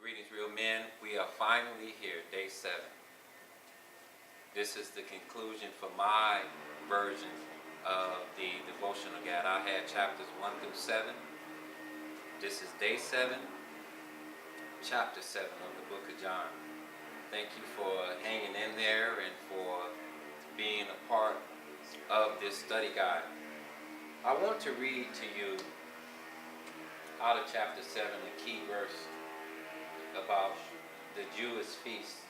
Greetings, real men. We are finally here, day 7. This is the conclusion for my version of the devotional guide. I had chapters 1 through 7. This is day 7, chapter 7 of the book of John. Thank you for hanging in there and for being a part of this study guide. I want to read to you out of chapter 7 a key verse about the Jewish feast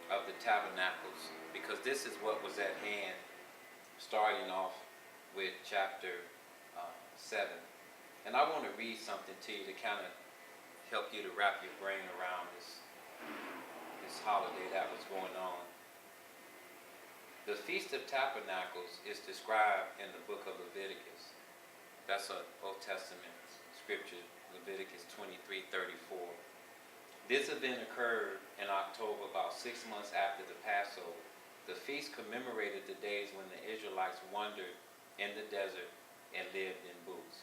of the tabernacles, because this is what was at hand, starting off with chapter 7. And I want to read something to you to kind of help you to wrap your brain around this holiday that was going on. The Feast of Tabernacles is described in the book of Leviticus. That's an Old Testament scripture, Leviticus 23:34. This event occurred in October, about 6 months after the Passover. The feast commemorated the days when the Israelites wandered in the desert and lived in booths.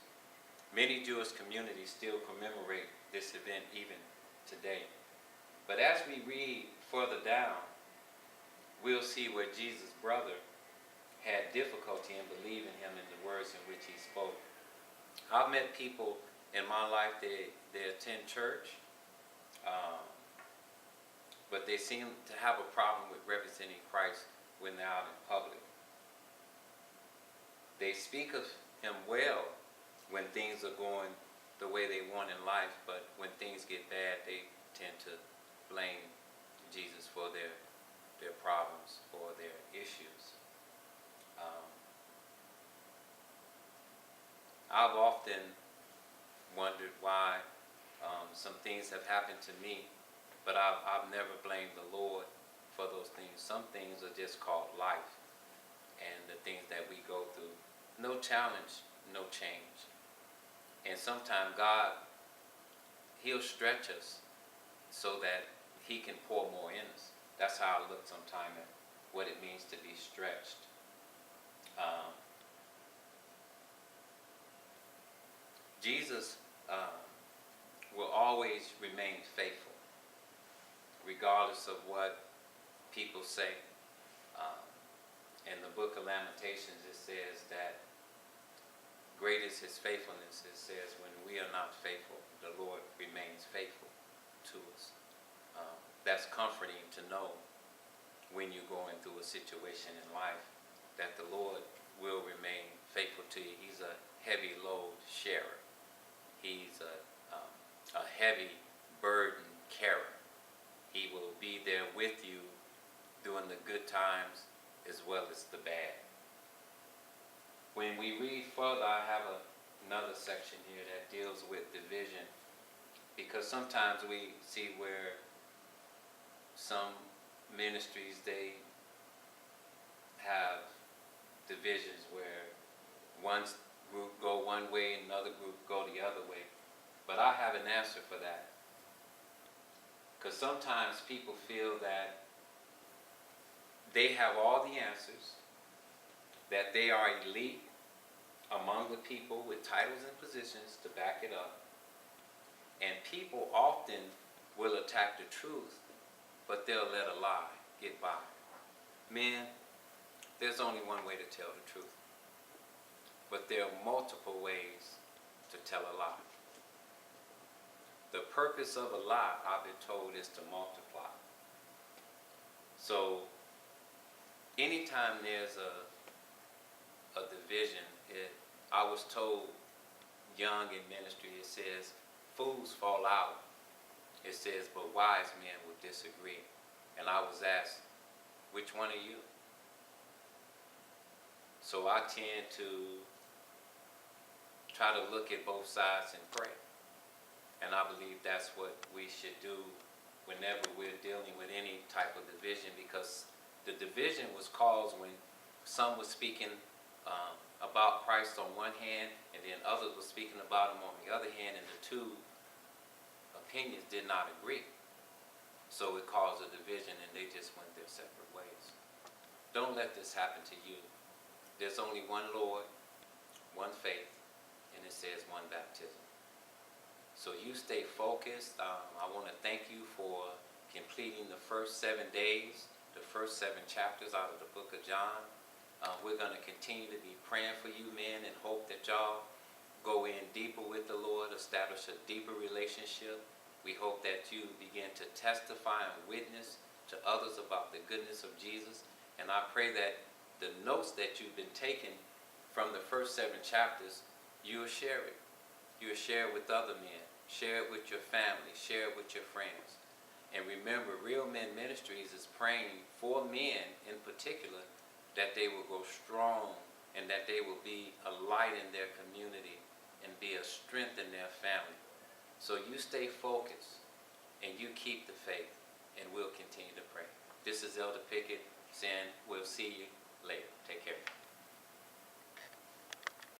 Many Jewish communities still commemorate this event even today. But as we read further down, we'll see where Jesus' brother had difficulty in believing him in the words in which he spoke. I've met people in my life, they attend church, but they seem to have a problem with representing Christ when they're out in public. They speak of him well when things are going the way they want in life, but when things get bad, they tend to blame Jesus for their problems or their issues. I've often wondered why some things have happened to me, but I've never blamed the Lord for those things. Some things are just called life, and the things that we go through. No challenge, no change. And sometimes God, he'll stretch us so that he can pour more in us. That's how I look sometimes at what it means to be stretched. Jesus will always remain faithful, regardless of what people say. In the book of Lamentations, it says that great is his faithfulness. It says when we are not faithful, the Lord remains faithful to us. That's comforting to know when you're going through a situation in life that the Lord will remain faithful to you. He's a heavy load sharer. He's a heavy burden carrier. He will be there with you during the good times as well as the bad. When we read further, I have another section here that deals with division, because sometimes we see where some ministries, they have divisions where one group go one way and another group go the other way. But I have an answer for that. Because sometimes people feel that they have all the answers, that they are elite among the people with titles and positions to back it up. And people often will attack the truth, but they'll let a lie get by. Men, there's only one way to tell the truth. But there are multiple ways to tell a lie. The purpose of a lie, I've been told, is to multiply. So, anytime there's a division, I was told young in ministry, it says, fools fall out. It says, but wise men will disagree. And I was asked, which one are you? So I tend to try to look at both sides and pray. And I believe that's what we should do whenever we're dealing with any type of division, because the division was caused when some were speaking about Christ on one hand, and then others were speaking about him on the other hand, and the two opinions did not agree. So it caused a division, and they just went their separate ways. Don't let this happen to you. There's only one Lord, one faith, and it says one baptism. So you stay focused. I want to thank you for completing the first 7 days, the first 7 chapters out of the book of John. We're going to continue to be praying for you men and hope that y'all go in deeper with the Lord, establish a deeper relationship. We hope that you begin to testify and witness to others about the goodness of Jesus. And I pray that the notes that you've been taking from the first 7 chapters, you'll share it. You'll share it with other men. Share it with your family. Share it with your friends. And remember, Real Men Ministries is praying for men in particular that they will grow strong and that they will be a light in their community and be a strength in their family. So you stay focused and you keep the faith, and we'll continue to pray. This is Elder Pickett saying we'll see you later. Take care.